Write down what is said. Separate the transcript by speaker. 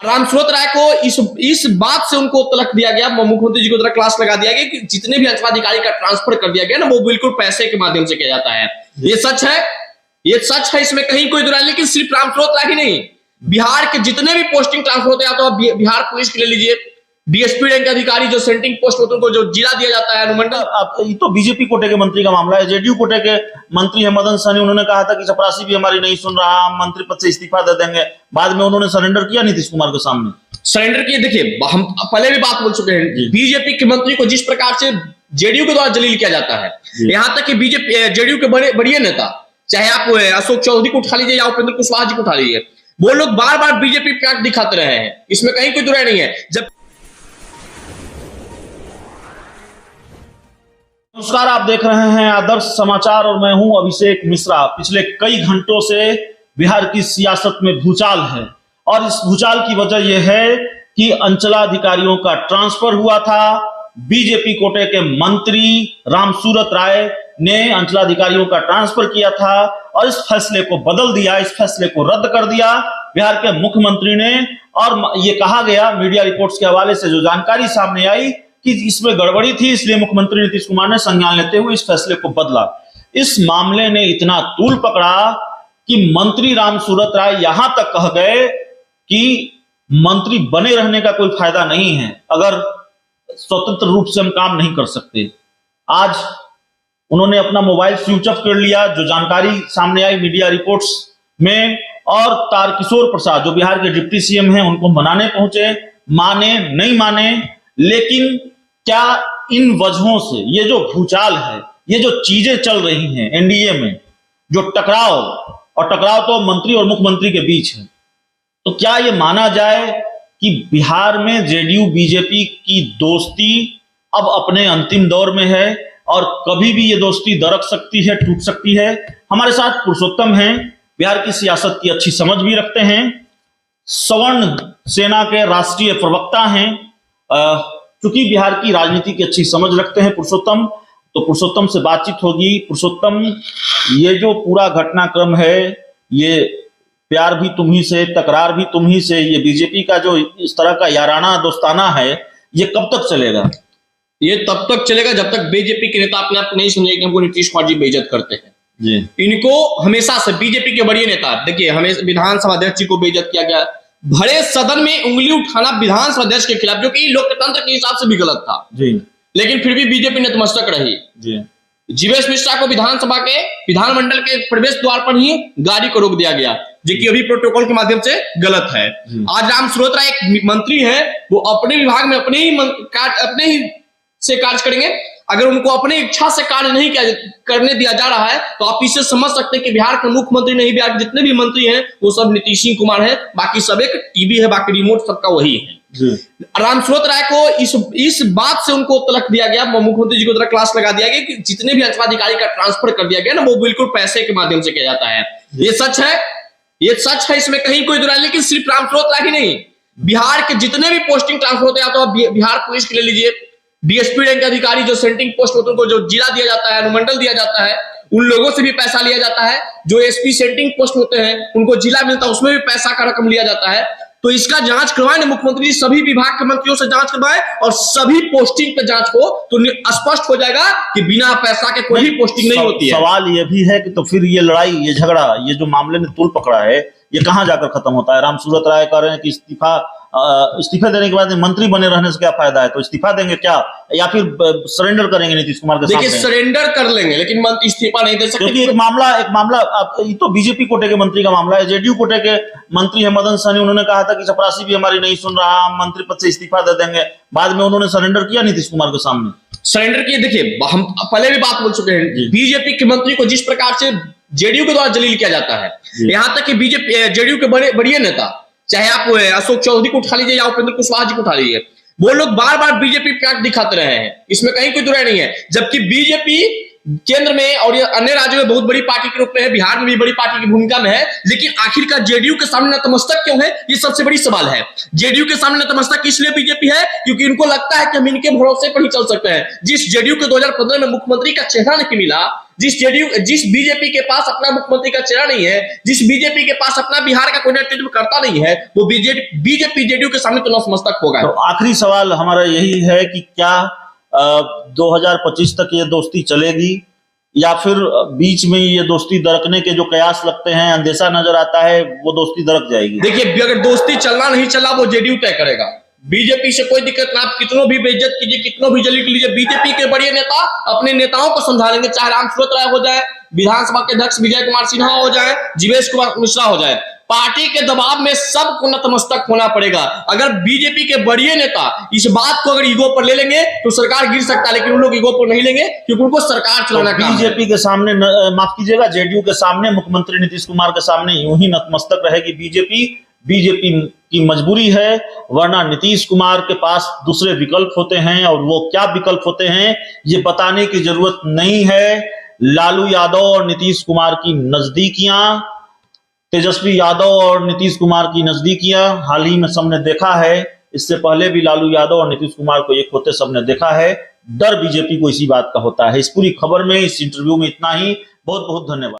Speaker 1: रामसूरत राय को इस बात से उनको तलक दिया गया, मुख्यमंत्री जी को तरह क्लास लगा दिया गया कि जितने भी अंचलाधिकारी का ट्रांसफर कर दिया गया ना, वो बिल्कुल पैसे के माध्यम से किया जाता है। ये सच है, ये सच है, इसमें कहीं कोई दुराई। लेकिन सिर्फ रामसूरत राय ही नहीं, बिहार के जितने भी पोस्टिंग ट्रांसफर होते हैं, तो बिहार पुलिस के ले लीजिए, डीएसपी रैंक के अधिकारी जो सेंटिंग पोस्ट होते हैं उनको जो जिला दिया जाता है, अनुमंडल।
Speaker 2: ये तो बीजेपी कोटे के मंत्री का मामला है। जेडीयू कोटे के मंत्री है मदन सहनी, उन्होंने कहा था कि चपरासी भी हमारी नहीं सुन रहा, हम मंत्री पद से इस्तीफा दे देंगे। बाद में उन्होंने सरेंडर किया नीतीश कुमार के सामने।
Speaker 1: सरेंडर किए। देखिए, हम पहले भी बात बोल चुके हैं, बीजेपी के मंत्री को जिस प्रकार से जेडीयू के द्वारा जलील किया जाता है, यहां तक कि बीजेपी जेडीयू के बड़े नेता, चाहे आप अशोक चौधरी को उठा लीजिए या उपेंद्र कुशवाहा जी को उठा लीजिए, वो लोग बार बार बीजेपी पे आंख दिखाते रहे हैं, इसमें कहीं कोई दुराई नहीं है। जब
Speaker 2: नमस्कार, आप देख रहे हैं आदर्श समाचार और मैं हूं अभिषेक मिश्रा। पिछले कई घंटों से बिहार की सियासत में भूचाल है और इस भूचाल की वजह यह है कि अंचलाधिकारियों का ट्रांसफर हुआ था। बीजेपी कोटे के मंत्री रामसूरत राय ने अंचलाधिकारियों का ट्रांसफर किया था और इस फैसले को बदल दिया, इस फैसले को रद्द कर दिया बिहार के मुख्यमंत्री ने। और ये कहा गया, मीडिया रिपोर्ट्स के हवाले से जो जानकारी सामने आई कि इसमें गड़बड़ी थी, इसलिए मुख्यमंत्री नीतीश कुमार ने संज्ञान लेते हुए इस फैसले को बदला। इस मामले ने इतना तूल पकड़ा कि मंत्री रामसूरत राय यहां तक कह गए कि मंत्री बने रहने का कोई फायदा नहीं है अगर स्वतंत्र रूप से हम काम नहीं कर सकते। आज उन्होंने अपना मोबाइल स्विच ऑफ कर लिया, जो जानकारी सामने आई मीडिया रिपोर्ट्स में। और तारकिशोर प्रसाद जो बिहार के डिप्टी सीएम हैं, उनको मनाने पहुंचे, माने नहीं माने। लेकिन क्या इन वजहों से ये जो भूचाल है, ये जो चीजें चल रही हैं एनडीए में, जो टकराव, और टकराव तो मंत्री और मुख्यमंत्री के बीच है, तो क्या ये माना जाए कि बिहार में जेडीयू बीजेपी की दोस्ती अब अपने अंतिम दौर में है और कभी भी ये दोस्ती दरक सकती है, टूट सकती है? हमारे साथ पुरुषोत्तम हैं, बिहार की सियासत की अच्छी समझ भी रखते हैं, सवर्ण सेना के राष्ट्रीय प्रवक्ता हैं, चूंकि बिहार की राजनीति की अच्छी समझ रखते हैं पुरुषोत्तम, तो पुरुषोत्तम से बातचीत होगी। पुरुषोत्तम, ये जो पूरा घटनाक्रम है, ये प्यार भी तुम ही से, तकरार भी तुम ही से, ये बीजेपी का जो इस तरह का याराना दोस्ताना है, ये कब तक चलेगा?
Speaker 1: ये तब तक चलेगा जब तक बीजेपी के नेता अपने आप को नहीं समझेंगे कि हमको नीतीश कुमार जी बेइज्जत करते हैं
Speaker 2: जी।
Speaker 1: इनको हमेशा से बीजेपी के बड़े नेता, देखिए, हमें विधानसभा अध्यक्ष जी को बेइज्जत किया गया, भरे सदन में उंगली उठाना विधानसभा अध्यक्ष के खिलाफ, जो कि लोकतंत्र के हिसाब से भी गलत था
Speaker 2: जी।
Speaker 1: लेकिन फिर भी बीजेपी नतमस्तक रही जी। जीवेश मिश्रा को विधानसभा के विधानमंडल के प्रवेश द्वार पर ही गाड़ी को रोक दिया गया, जो कि अभी प्रोटोकॉल के माध्यम से गलत है। आज रामसूरत राय एक मंत्री है, वो अपने विभाग में अपने ही से कार्य करेंगे। अगर उनको अपनी इच्छा से कार्य नहीं करने दिया जा रहा है, तो आप इससे समझ सकते हैं कि बिहार के मुख्यमंत्री नहीं, बिहार के जितने भी मंत्री हैं वो सब नीतीश कुमार है, बाकी सब एक टीवी है, बाकी रिमोट सबका वही है। रामसूरत राय को इस बात से उनको तलक दिया गया, मुख्यमंत्री जी को तरह क्लास लगा दिया गया कि जितने भी अंचलाधिकारी का ट्रांसफर कर दिया गया ना, वो बिल्कुल पैसे के माध्यम से किया जाता है। ये सच है, ये सच है, इसमें कहीं कोई दुराई। लेकिन सिर्फ रामसूरत राय ही नहीं, बिहार के जितने भी पोस्टिंग ट्रांसफर होते हैं, तो बिहार पुलिस के ले लीजिए, डीएसपी रैंक के अधिकारी जो सेंटिंग पोस्ट होते हैं उनको जो जिला दिया जाता है, अनुमंडल दिया जाता है, उन लोगों से भी पैसा लिया जाता है। जो एसपी सेंटिंग पोस्ट होते हैं उनको जिला मिलता है, उसमें भी पैसा का रकम लिया जाता है। तो इसका जांच करवाए ना मुख्यमंत्री, सभी विभाग के मंत्रियों से जांच करवाए और सभी पोस्टिंग पे जांच हो, तो स्पष्ट हो जाएगा कि बिना पैसा के कोई भी पोस्टिंग नहीं होती है।
Speaker 2: सवाल ये भी है कि तो फिर ये लड़ाई, ये झगड़ा, ये जो मामले ने तूल पकड़ा है, ये कहां जाकर खत्म होता है? रामसूरत राय कह रहे हैं कि इस्तीफा देने के बाद मंत्री बने रहने से क्या फायदा है, तो इस्तीफा देंगे क्या, या फिर सरेंडर करेंगे नीतीश कुमार के सामने?
Speaker 1: देखिए, सरेंडर कर लेंगे लेकिन इस्तीफा नहीं दे सकते,
Speaker 2: क्योंकि एक मामला ये तो बीजेपी कोटे के मंत्री का मामला है। जेडीयू कोटे के मंत्री है मदन सहनी, उन्होंने कहा था कि चपरासी भी हमारी नहीं सुन रहा, हम मंत्री पद से इस्तीफा दे देंगे। बाद में उन्होंने सरेंडर किया नीतीश कुमार के सामने।
Speaker 1: सरेंडर किए। देखिए, हम पहले भी बात बोल चुके हैं, बीजेपी के मंत्री को जिस प्रकार से जेडीयू के द्वारा जलील किया जाता है, यहां तक कि बीजेपी जेडीयू के बड़े नेता, चाहे आप अशोक चौधरी को उठा लीजिए या उपेंद्र कुशवाहा जी को उठा लीजिए, वो लोग बार बार बीजेपी पे आंख दिखाते रहे हैं, इसमें कहीं कोई दुराई नहीं है। जबकि बीजेपी केंद्र में और अन्य राज्यों में बहुत बड़ी पार्टी के रूप में है, बिहार में भी बड़ी पार्टी की भूमिका में है, लेकिन आखिरकार जेडीयू के सामने नतमस्तक क्यों है, ये सबसे बड़ी सवाल है। जेडीयू के सामने नतमस्तक इसलिए बीजेपी है क्योंकि इनको लगता है कि हम इनके भरोसे पर ही चल सकते हैं। जिस जेडीयू के 2015 में मुख्यमंत्री का चेहरा नहीं मिला, जिस बीजेपी के पास अपना मुख्यमंत्री का चेहरा नहीं है, जिस बीजेपी के पास अपना बिहार का कोई नेतृत्व करता नहीं है, वो बीजेपी जेडीयू के सामने तो नतमस्तक होगा।
Speaker 2: तो आखिरी सवाल हमारा यही है कि क्या 2025 तक ये दोस्ती चलेगी या फिर बीच में ये दोस्ती दरकने के जो कयास लगते हैं, अंदेशा नजर आता है, वो दोस्ती दरक जाएगी?
Speaker 1: देखिए, अगर दोस्ती चलना नहीं चला वो जेडीयू तय करेगा। बीजेपी से कोई दिक्कत ना, आप कितनों भी बेइज्जत कीजिए, कितनों भी जलील कीजिए, बीजेपी के बड़े नेता अपने नेताओं को समझा लेंगे, चाहे रामसूरत राय हो जाए, विधानसभा के अध्यक्ष विजय कुमार सिन्हा हो जाए, जीवेश कुमार मिश्रा हो जाए, पार्टी के दबाव में सबको नतमस्तक होना पड़ेगा। अगर बीजेपी के बड़े नेता इस बात को अगर ईगो पर ले लेंगे तो सरकार गिर सकता है, लेकिन उन लोग ईगो पर नहीं लेंगे क्योंकि उनको सरकार चलाना काम है।
Speaker 2: बीजेपी के सामने माफ कीजिएगा, जेडीयू के सामने, मुख्यमंत्री नीतीश कुमार के सामने यूं ही नतमस्तक रहेगी बीजेपी की मजबूरी है, वरना नीतीश कुमार के पास दूसरे विकल्प होते हैं, और वो क्या विकल्प होते हैं ये बताने की जरूरत नहीं है। लालू यादव और नीतीश कुमार की नजदीकियां, तेजस्वी यादव और नीतीश कुमार की नजदीकियां हाल ही में सबने देखा है। इससे पहले भी लालू यादव और नीतीश कुमार को एक होते सबने देखा है। डर बीजेपी को इसी बात का होता है। इस पूरी खबर में, इस इंटरव्यू में इतना ही। बहुत बहुत धन्यवाद।